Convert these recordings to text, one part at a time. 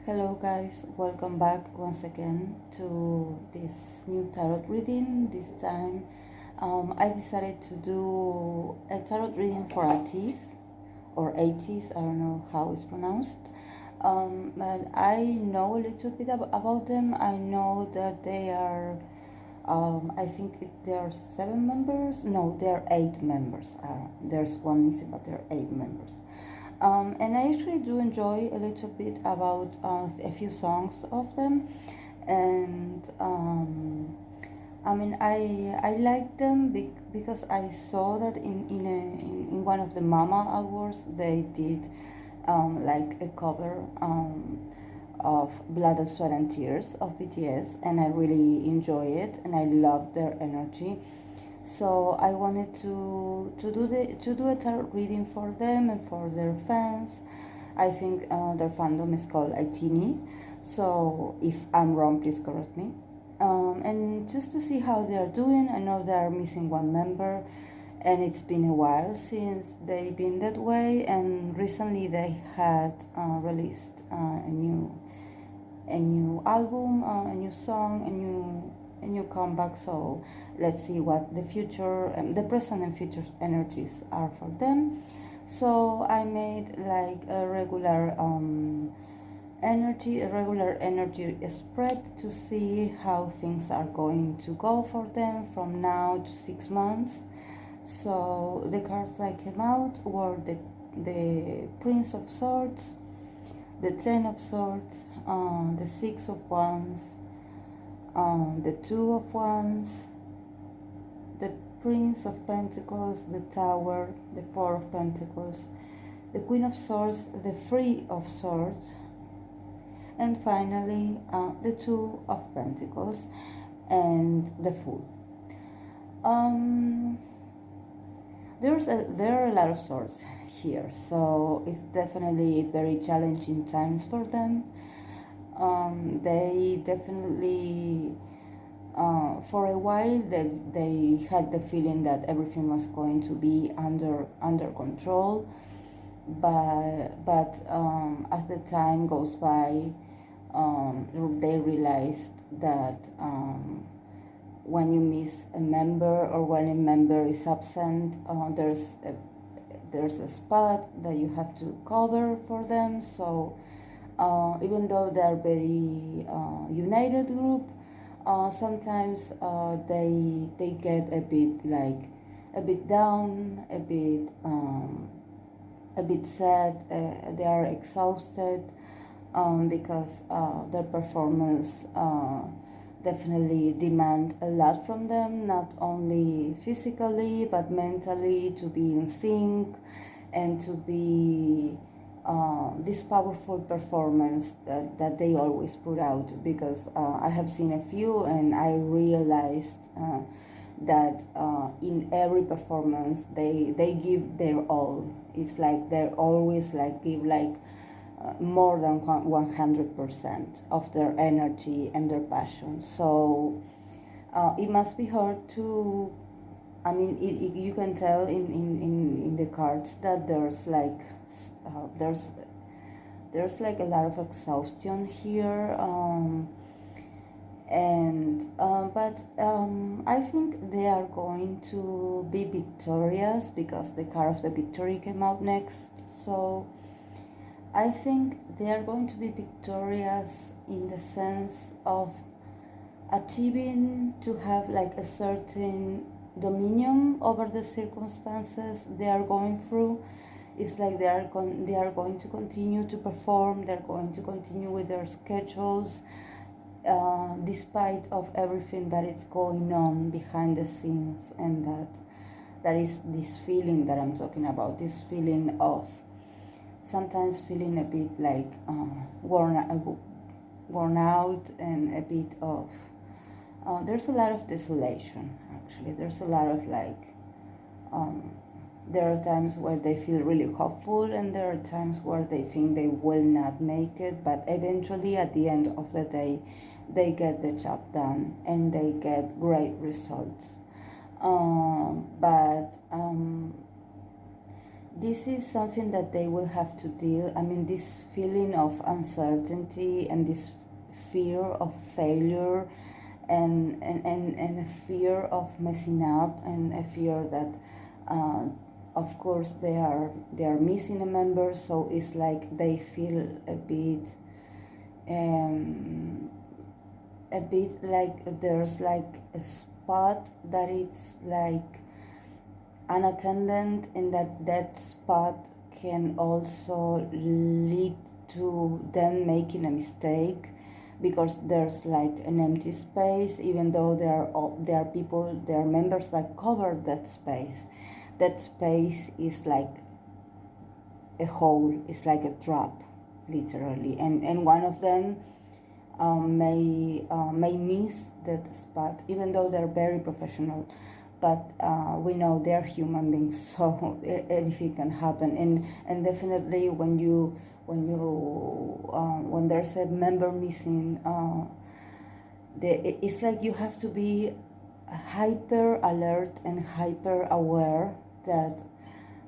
Hello guys, welcome back once again to this new tarot reading. This time I decided to do a tarot reading for Ateez or Ateez, I don't know how it's pronounced. But I know a little bit about them. I know that they are, I think there are 7 members. No, there are 8 members. There's one missing, but there are 8 members. And I actually do enjoy a little bit about a few songs of them, and I like them because I saw that in one of the Mama Awards they did like a cover of Blood, Sweat and Tears of BTS, and I really enjoy it and I love their energy. So I wanted to do a tarot reading for them and for their fans. I think their fandom is called Ateez. So if I'm wrong, please correct me. And just to see how they are doing. I know they are missing one member, and it's been a while since they've been that way. And recently they had released a new album, a new song, a new comeback. So let's see what the future, the present and future energies are for them. So I made like a regular energy spread to see how things are going to go for them from now to 6 months. So the cards that came out were the Prince of Swords, the Ten of Swords, the Six of Wands, the Two of Wands, the Prince of Pentacles, the Tower, the Four of Pentacles, the Queen of Swords, the Three of Swords, and finally the Two of Pentacles and the Fool. There are a lot of swords here, so it's definitely very challenging times for them. They definitely, for a while, they had the feeling that everything was going to be under control, but as the time goes by, they realized that when you miss a member or when a member is absent, there's a spot that you have to cover for them. So even though they are very united group, sometimes they get a bit down, a bit sad. They are exhausted because their performance definitely demand a lot from them, not only physically but mentally, to be in sync and to be this powerful performance that they always put out. Because I have seen a few and I realized that in every performance they give their all. It's like they're always like give like more than 100% of their energy and their passion. So it must be hard to, you can tell in the cards that there's like there's like a lot of exhaustion here, but I think they are going to be victorious because the card of the victory came out next. So I think they are going to be victorious in the sense of achieving to have like a certain dominion over the circumstances they are going through. It's like they are going to continue to perform. They're going to continue with their schedules, despite of everything that is going on behind the scenes, and that is this feeling that I'm talking about. This feeling of sometimes feeling a bit like worn out, and a bit of there's a lot of desolation. Actually, there's a lot of like there are times where they feel really hopeful, and there are times where they think they will not make it, but eventually at the end of the day they get the job done and they get great results. But this is something that they will have to deal. I mean, this feeling of uncertainty and this fear of failure, and a fear of messing up, and a fear that of course they are missing a member, so it's like they feel um, a bit like there's like a spot that it's like unattended, and that spot can also lead to them making a mistake, because there's like an empty space, even though there are people, there are members that cover that space. That space is like a hole, it's like a trap, literally, and one of them may miss that spot, even though they're very professional. But we know they're human beings, so anything can happen. And definitely when there's a member missing, it's like you have to be hyper alert and hyper aware, that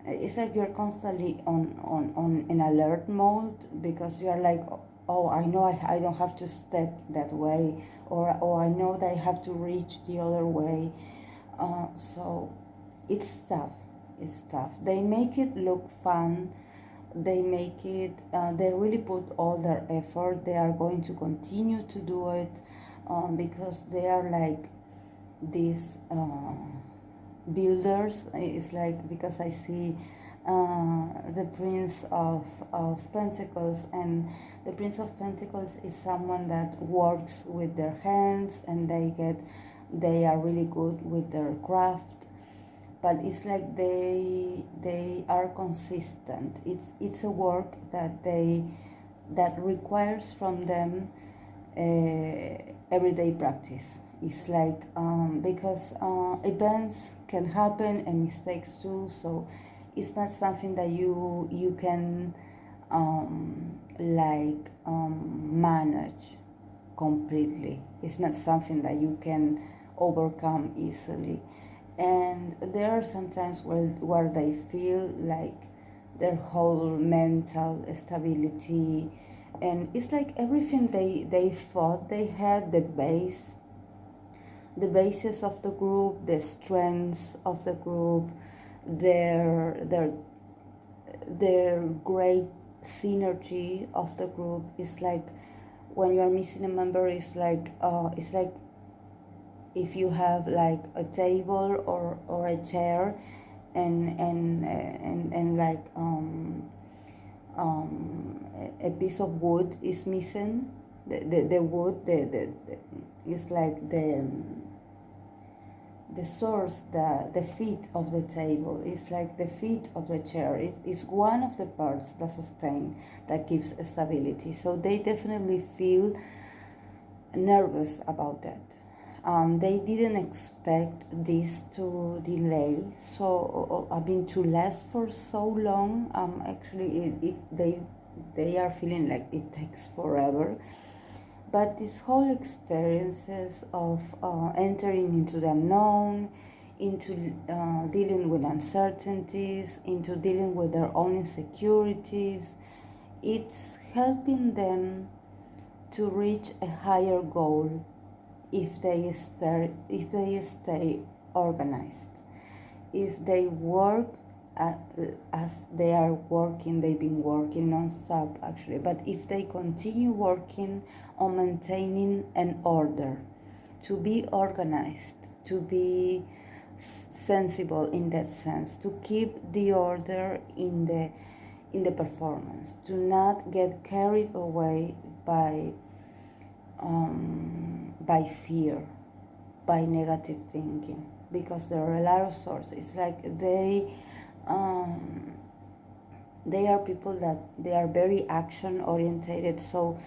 it's like you're constantly on an alert mode, because you're like, oh, I know I don't have to step that way, or I know that I have to reach the other way. So it's tough. It's tough. They make it look fun. They make it. They really put all their effort. They are going to continue to do it, because they are like these builders. It's like, because I see the Prince of Pentacles, and the Prince of Pentacles is someone that works with their hands, and they are really good with their craft, but it's like they are consistent. It's a work that requires from them everyday practice. It's like because events can happen and mistakes too, so it's not something that you can manage completely. It's not something that you can overcome easily. And there are sometimes where they feel like their whole mental stability, and it's like everything they thought they had, the basis of the group, the strengths of the group, their great synergy of the group. Is like when you are missing a member, it's like if you have like a table or a chair, and like a piece of wood is missing. The wood, the is like the source, the feet of the table is like the feet of the chair. It's one of the parts that sustain, that gives stability. So they definitely feel nervous about that. They didn't expect this to delay, so I mean to last for so long. Actually, they are feeling like it takes forever. But this whole experiences of entering into the unknown, into dealing with uncertainties, into dealing with their own insecurities, it's helping them to reach a higher goal if they stay organized, if they work as they are working. They've been working non-stop actually, but if they continue working on maintaining an order, to be organized, to be sensible in that sense, to keep the order in the performance, to not get carried away by fear, by negative thinking, because there are a lot of sorts. It's like they are people that they are very action orientated, so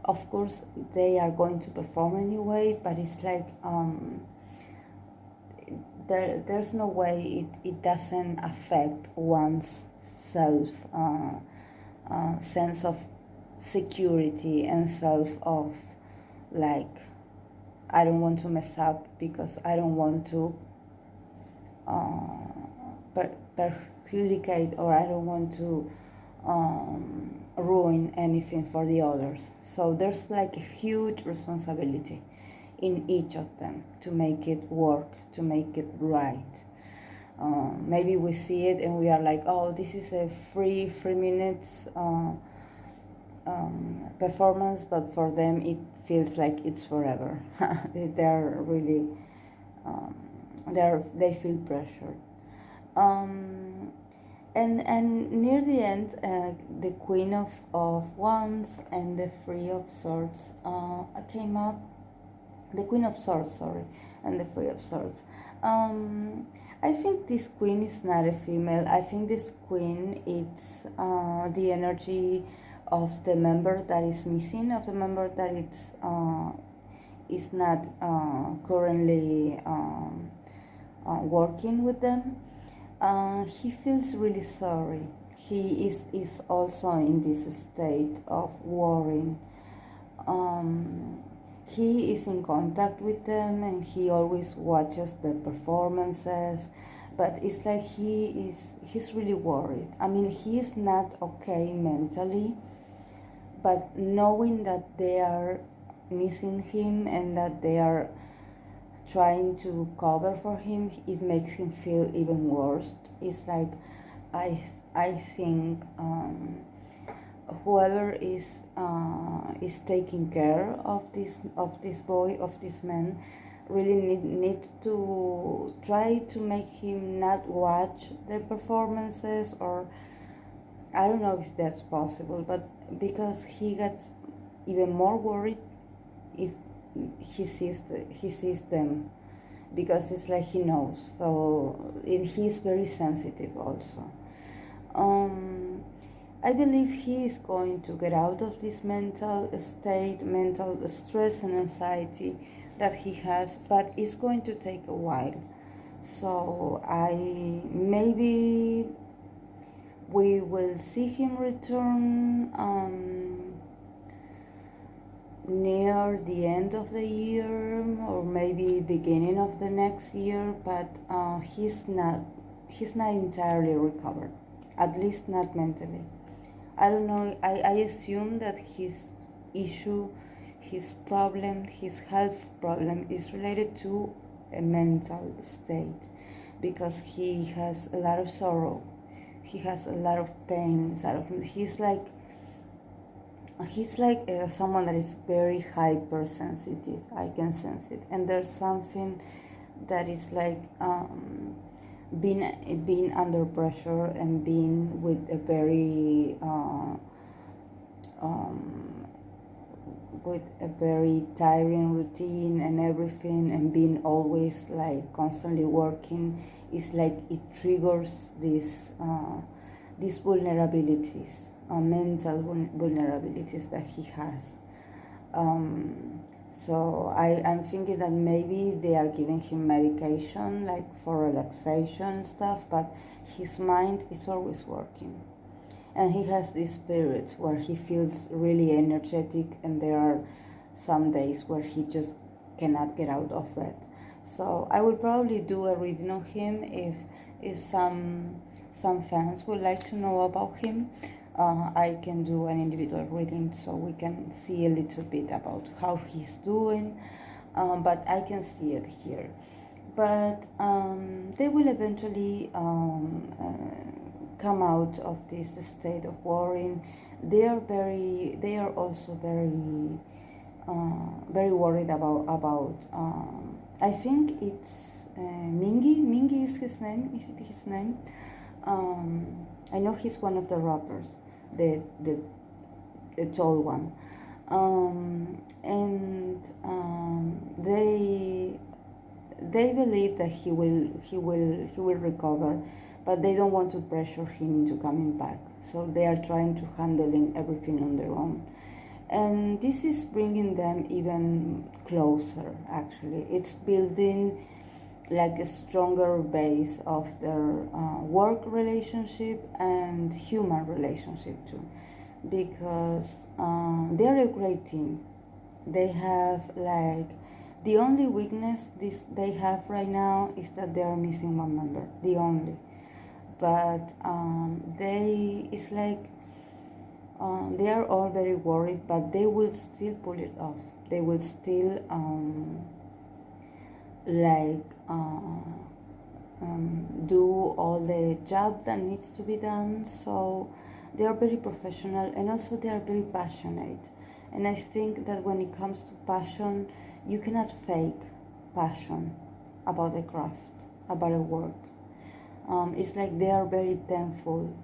of course they are going to perform anyway, but it's like there's no way it doesn't affect one's self sense of security and self of like, I don't want to mess up, because I don't want to perjudicate, or I don't want to ruin anything for the others. So there's like a huge responsibility in each of them to make it work, to make it right. Maybe we see it and we are like, oh, this is a 3 minutes performance, but for them it feels like it's forever. They're really, they feel pressured. Um, and near the end, the Queen of Wands and the Three of Swords came up. The Queen of Swords, sorry, and the Three of Swords. I think this queen is not a female. I think this queen is the energy of the member that is missing, of the member that is not currently working with them. He feels really sorry. He is also in this state of worrying. He is in contact with them and he always watches the performances, but it's like he's really worried. I mean, he's not okay mentally, but knowing that they are missing him and that they are trying to cover for him, it makes him feel even worse. It's like I think whoever is taking care of this boy, of this man, really need to try to make him not watch the performances, or I don't know if that's possible, but because he gets even more worried if he sees them, because it's like he knows. So he's very sensitive also. I believe he is going to get out of this mental state, mental stress and anxiety that he has, but it's going to take a while. So maybe we will see him return near the end of the year, or maybe beginning of the next year, but he's not entirely recovered, at least not mentally. I don't know, I assume that his issue, his problem, his health problem is related to a mental state, because he has a lot of sorrow, he has a lot of pain inside of him. He's like someone that is very hypersensitive. I can sense it, and there's something that is like being under pressure and being with a very with a very tiring routine and everything, and being always like constantly working, is like it triggers these vulnerabilities, mental vulnerabilities that he has. So I'm thinking that maybe they are giving him medication like for relaxation stuff, but his mind is always working. And he has these periods where he feels really energetic, and there are some days where he just cannot get out of bed. So I will probably do a reading on him if some fans would like to know about him. I can do an individual reading so we can see a little bit about how he's doing, but I can see it here. But they will eventually come out of this state of worrying. They are also very worried about I think it's Mingy is his name. Is it his name? I know he's one of the rappers, the tall one, and they believe that he will recover, but they don't want to pressure him into coming back. So they are trying to handling everything on their own, and this is bringing them even closer. Actually, it's building like a stronger base of their work relationship and human relationship too, because they're a great team. They have like the only weakness they have right now is that they are missing one member, the only. but it's like they are all very worried, but they will still pull it off. They will still like do all the job that needs to be done. So they are very professional, and also they are very passionate. And I think that when it comes to passion, you cannot fake passion about a craft, about a work. It's like they are very thankful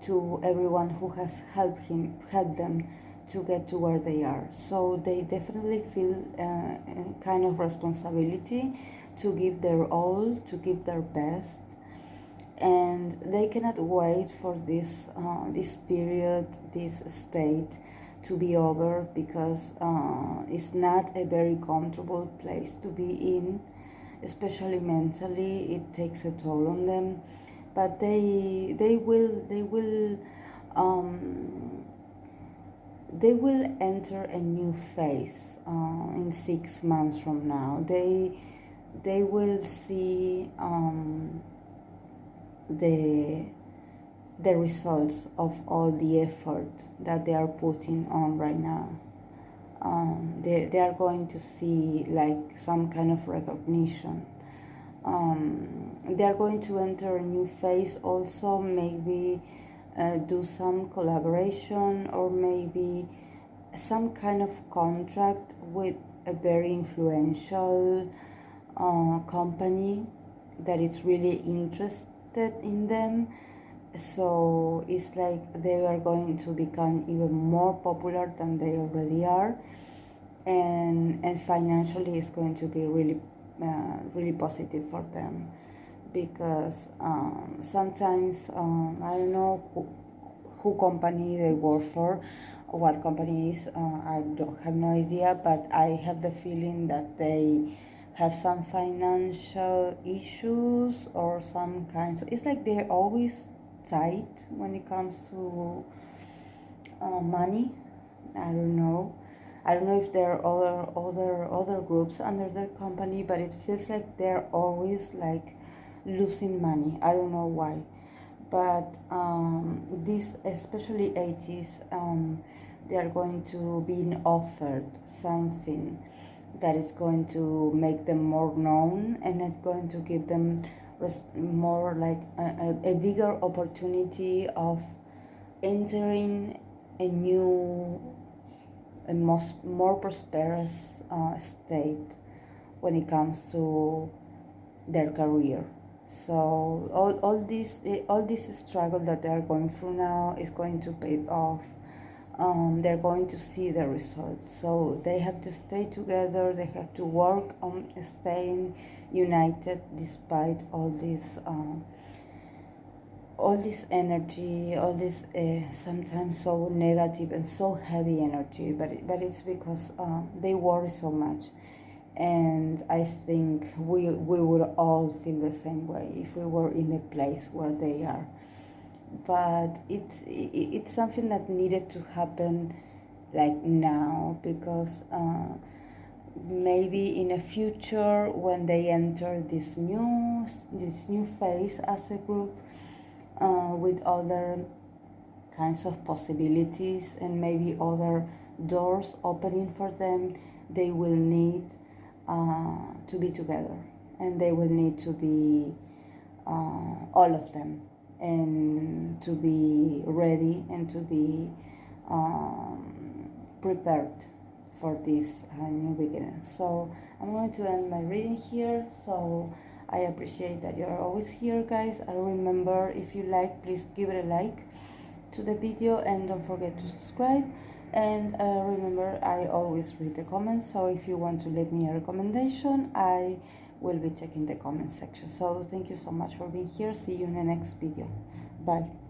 to everyone who has helped them to get to where they are. So they definitely feel a kind of responsibility to give their all, to give their best, and they cannot wait for this period, this state to be over, because it's not a very comfortable place to be in, especially mentally. It takes a toll on them, but um, they will enter a new phase in 6 months from now. They will see the results of all the effort that they are putting on right now. They are going to see like some kind of recognition. They are going to enter a new phase also, maybe do some collaboration, or maybe some kind of contract with a very influential company that is really interested in them. So it's like they are going to become even more popular than they already are, and financially it's going to be really positive for them, because sometimes I don't know who company they work for or what company is. I don't have no idea, but I have the feeling that they have some financial issues or some kinds of, it's like they're always tight when it comes to money. I don't know if there are other groups under the company, but it feels like they're always like losing money. I don't know why, but this, especially Ateez, they are going to be offered something that is going to make them more known, and it's going to give them more like a bigger opportunity of entering a new, a more prosperous state when it comes to their career. So all this struggle that they are going through now is going to pay off. They're going to see the results. So they have to stay together. They have to work on staying united despite all this energy, all this sometimes so negative and so heavy energy. But it's because they worry so much. And I think we would all feel the same way if we were in a place where they are. But it's something that needed to happen like now, because maybe in a future when they enter this new phase as a group, with other kinds of possibilities and maybe other doors opening for them, they will need to be together, and they will need to be all of them, and to be ready and to be prepared for this new beginning. So I'm going to end my reading here. So I appreciate that you're always here, guys. And remember, if you like, please give it a like to the video, and don't forget to subscribe. And remember, I always read the comments, so if you want to leave me a recommendation, I will be checking the comment section. So thank you so much for being here. See you in the next video. Bye.